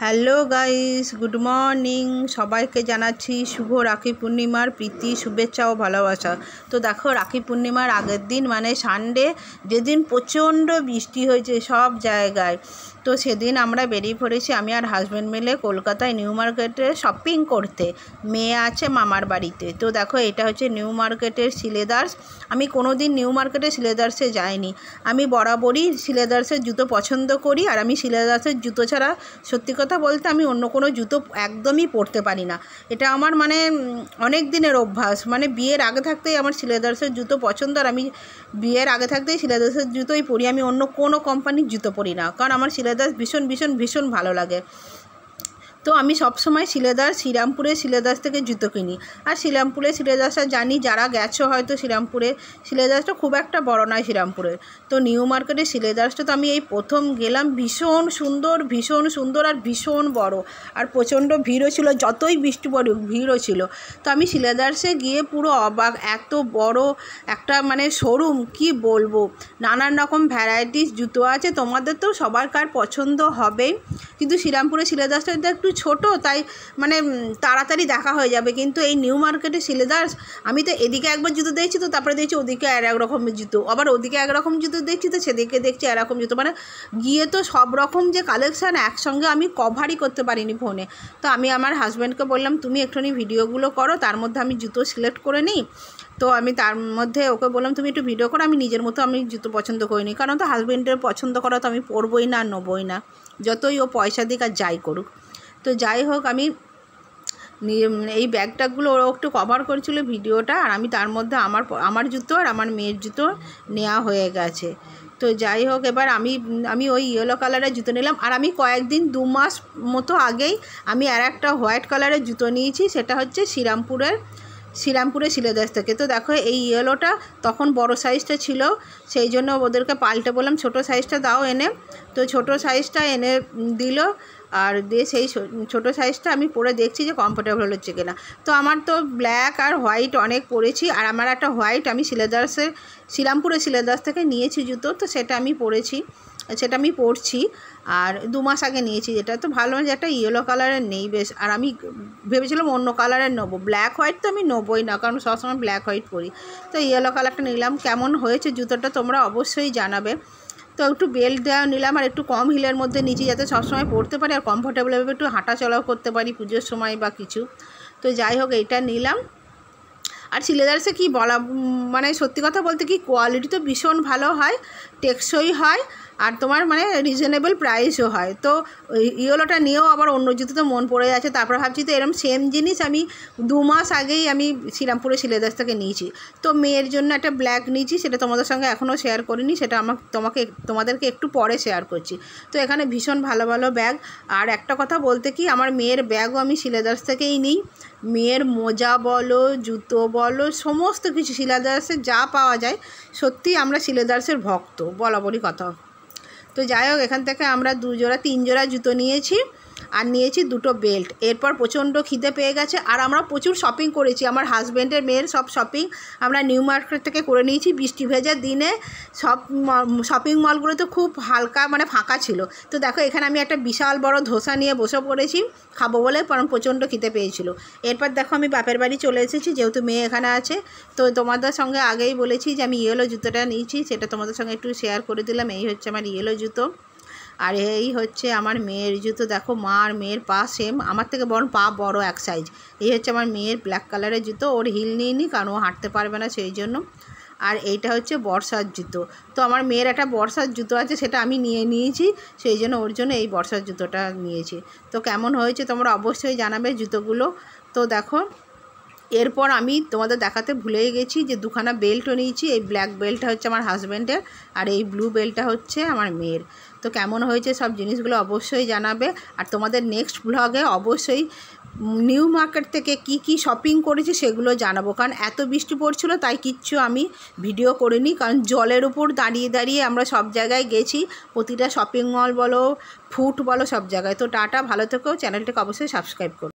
Hello guys, good morning. সবাইকে জানাচ্ছি শুভ রাখি পূর্ণিমার প্রীতি, শুভেচ্ছা ও ভালোবাসা। তো দেখো, রাখি পূর্ণিমার আগের দিন মানে সানডে, যেদিন প্রচণ্ড বৃষ্টি হয়েছে সব জায়গায়, তো সেদিন আমরা বেরিয়ে পড়েছি আমি আর হাজব্যান্ড মিলে কলকাতায় নিউ মার্কেটে শপিং করতে। মেয়ে আছে মামার বাড়িতে। তো দেখো, এটা হচ্ছে নিউ মার্কেটের সিলেদার্স। আমি কোনো দিন নিউ মার্কেটের সিলেদার্সে যাইনি। আমি বরাবরই সিলেদার্সের জুতো পছন্দ করি, আর আমি সিলেদার্সের জুতো ছাড়া সত্যি কথা বলতে আমি অন্য কোনো জুতো একদমই পরতে পারি না। এটা আমার মানে অনেক দিনের অভ্যাস, মানে বিয়ের আগে থাকতেই আমার সিলেদার্সের জুতো পছন্দ, আর আমি বিয়ের আগে থাকতেই সিলেদার্সের জুতোই পরি। আমি অন্য কোনো কোম্পানির জুতো পরি না, কারণ আমার সিলেদার্স ভীষণ ভীষণ ভীষণ ভালো লাগে। তো আমি সবসময় শ্রীরামপুরে সিলেদার্স থেকে জুতো কিনি। আর শ্রীরামপুরে সিলেদার্সটা জানি, যারা গেছো হয়তো শ্রীরামপুরে, সিলেদার্সটা খুব একটা বড় নয় শ্রীরামপুরের। তো নিউ মার্কেটের সিলেদার্সটা তো আমি এই প্রথম গেলাম, ভীষণ সুন্দর আর ভীষণ বড়, আর প্রচণ্ড ভিড়ও ছিল, যতই বৃষ্টি পড়ুক ভিড়ও ছিল। তো আমি সিলেদার্সে গিয়ে পুরো অবাক, এত বড় একটা মানে শোরুম, কি বলবো, নানান রকম ভ্যারাইটিস জুতো আছে। তোমাদের তো সবার কার পছন্দ হবেই, কিন্তু শ্রীরামপুরের সিলেদার্সটা একটু ছোট, তাই মানে তাড়াতাড়ি দেখা হয়ে যাবে। কিন্তু এই নিউ মার্কেটে সিলেদার্স, আমি তো এদিকে একবার জুতো দেখছি, তো তারপরে দেখছি ওদিকে আর এক রকমের জুতো, আবার ওদিকে একরকম জুতো দেখছি, তো সেদিকে দেখছি এরকম জুতো। মানে গিয়ে তো সব রকম যে কালেকশান একসঙ্গে আমি কভারই করতে পারিনি ফোনে। তো আমি আমার হাজব্যান্ডকে বললাম, তুমি একটুখানি ভিডিওগুলো করো, তার মধ্যে আমি জুতো সিলেক্ট করে নিই। তো আমি তার মধ্যে ওকে বললাম, তুমি একটু ভিডিও করো, আমি নিজের মতো আমি জুতো পছন্দ করিনি, কারণ তো হাজব্যান্ডের পছন্দ করা তো আমি পরবই না, নেবই না, যতই ও পয়সা দিক আর যাই করুক। তো যাই হোক, আমি এই ব্যাগটাগুলো ওরা একটু কভার করেছিল ভিডিওটা, আর আমি তার মধ্যে আমার জুতো আর আমার মেয়ের জুতো নেওয়া হয়ে গেছে। তো যাই হোক, এবার আমি ওই ইয়েলো কালারের জুতো নিলাম, আর আমি কয়েকদিন 2 মাস মতো আগেই আমি আর একটা হোয়াইট কালারের জুতো নিয়েছি, সেটা হচ্ছে শ্রীরামপুরে সিলেদার্স থেকে। তো দেখো, এই ইয়েলোটা তখন বড় সাইজটা ছিল, সেই জন্য ওদেরকে পাল্টে বললাম ছোটো সাইজটা দাও এনে। তো ছোটো সাইজটা এনে দিল, আর দিয়ে সেই ছোটো সাইজটা আমি পরে দেখছি যে কমফোর্টেবল হচ্ছে কিনা। তো আমার তো ব্ল্যাক আর হোয়াইট অনেক পরেছি, আর আমার একটা হোয়াইট আমি শ্রীরামপুরে সিলেদার্স থেকে নিয়েছি জুতো, তো সেটা আমি পরছি। আর 2 মাস আগে নিয়েছি, যেটা তো ভালো, যেটা ইয়েলো কালারের নেই বেশ। আর আমি ভেবেছিলাম অন্য কালারের নেবো, ব্ল্যাক হোয়াইট তো আমি নেবোই না, কারণ সবসময় ব্ল্যাক হোয়াইট পরি। তো ইয়েলো কালারটা নিলাম। কেমন হয়েছে জুতোটা তোমরা অবশ্যই জানাবে। তো একটু বেল্ট দেওয়া নিলাম, আর একটু কম হিলের মধ্যে নিচে, যাতে সবসময় পরতে পারি আর কমফোর্টেবলভাবে একটু হাঁটা চলাও করতে পারি পুজোর সময় বা কিছু। তো যাই হোক, এইটা নিলাম। আর সিলেদার্সে কি বলা, মানে সত্যি কথা বলতে কি, কোয়ালিটি তো ভীষণ ভালো হয়, টেকসই হয়, আর তোমার মানে রিজনেবল প্রাইসও হয়। তো ইয়েলোটা নিয়েও আবার অন্য জুতোতে মন পড়ে যাচ্ছে, তারপর ভাবছি তো এরকম সেম জিনিস আমি 2 মাস আগেই আমি শ্রীরামপুরে সিলেদার্স থেকে নিয়েছি। তো মেয়ের জন্য একটা ব্ল্যাক নিয়েছি, সেটা তোমাদের সঙ্গে এখনও শেয়ার করিনি, সেটা তোমাদেরকে একটু পরে শেয়ার করছি। তো এখানে ভীষণ ভালো ভালো ব্যাগ। আর একটা কথা বলতে কি, আমার মেয়ের ব্যাগও আমি সিলেদার্স থেকেই নিই। মেয়ের মোজা বলো, জুতো বলো, সমস্ত কিছু সিলেদার্সের যা পাওয়া যায়, সত্যিই আমরা সিলেদার্সের ভক্ত, বরাবরই কথা। তো যাই হোক, এখান থেকে আমরা 3 জোড়া জুতো নিয়েছি, আর নিয়েছি 2টো বেল্ট। এরপর প্রচণ্ড খিদে পেয়ে গেছে, আর আমরা প্রচুর শপিং করেছি। আমার হাজব্যান্ডের মেয়ের সব শপিং আমরা নিউ মার্কেট থেকে করে নিয়েছি। বৃষ্টি ভেজা দিনে সব শপিং মলগুলো তো খুব হালকা মানে ফাঁকা ছিল। তো দেখো, এখানে আমি একটা বিশাল বড় ধোসা নিয়ে বসে পড়েছি খাবো বলে, কারণ প্রচণ্ড খিদে পেয়েছিল। এরপর দেখো, আমি বাপের বাড়ি চলে এসেছি, যেহেতু মেয়ে এখানে আছে। তো তোমাদের সঙ্গে আগেই বলেছি যে আমি ইয়েলো জুতোটা নিয়েছি, সেটা তোমাদের সঙ্গে একটু শেয়ার করে দিলাম। এই হচ্ছে আমার ইয়েলো জুতো, আর এই হচ্ছে আমার মেয়ের জুতো। দেখো, মা আর মেয়ের পা সেম, আমার থেকে পা বড় এক সাইজ। এই হচ্ছে আমার মেয়ের ব্ল্যাক কালারের জুতো, ওর হিল নিইনি কারণ ও হাঁটতে পারবে না সেই জন্য। আর এইটা হচ্ছে বর্ষার জুতো। তো আমার মেয়ের একটা বর্ষার জুতো আছে, সেটা আমি নিয়েছি, সেই জন্য ওর জন্য এই বর্ষার জুতোটা নিয়েছি। তো কেমন হয়েছে তোমরা অবশ্যই জানাবে জুতোগুলো। তো দেখো, এরপর আমি তোমাদের দেখাতে ভুলেই গেছি যে 2খানা বেল্টও নিয়েছি। এই ব্ল্যাক বেল্টটা হচ্ছে আমার হাজব্যান্ডের, আর এই ব্লু বেল্টটা হচ্ছে আমার মেয়ের। তো কেমন হয়েছে সব জিনিসগুলো অবশ্যই জানাবে। আর তোমাদের নেক্সট ব্লগে অবশ্যই নিউ মার্কেট থেকে কি শপিং করেছি সেগুলো জানাবো, কারণ এত বৃষ্টি পড়ছিল তাই কিচ্ছু আমি ভিডিও করিনি, কারণ জলের উপর দাঁড়িয়ে আমরা সব জায়গায় গেছি, প্রতিটা শপিং মল বলো, ফুট বলো, সব জায়গায়। তো টাটা, ভালো থেকো, চ্যানেলটাকে অবশ্যই সাবস্ক্রাইব করো।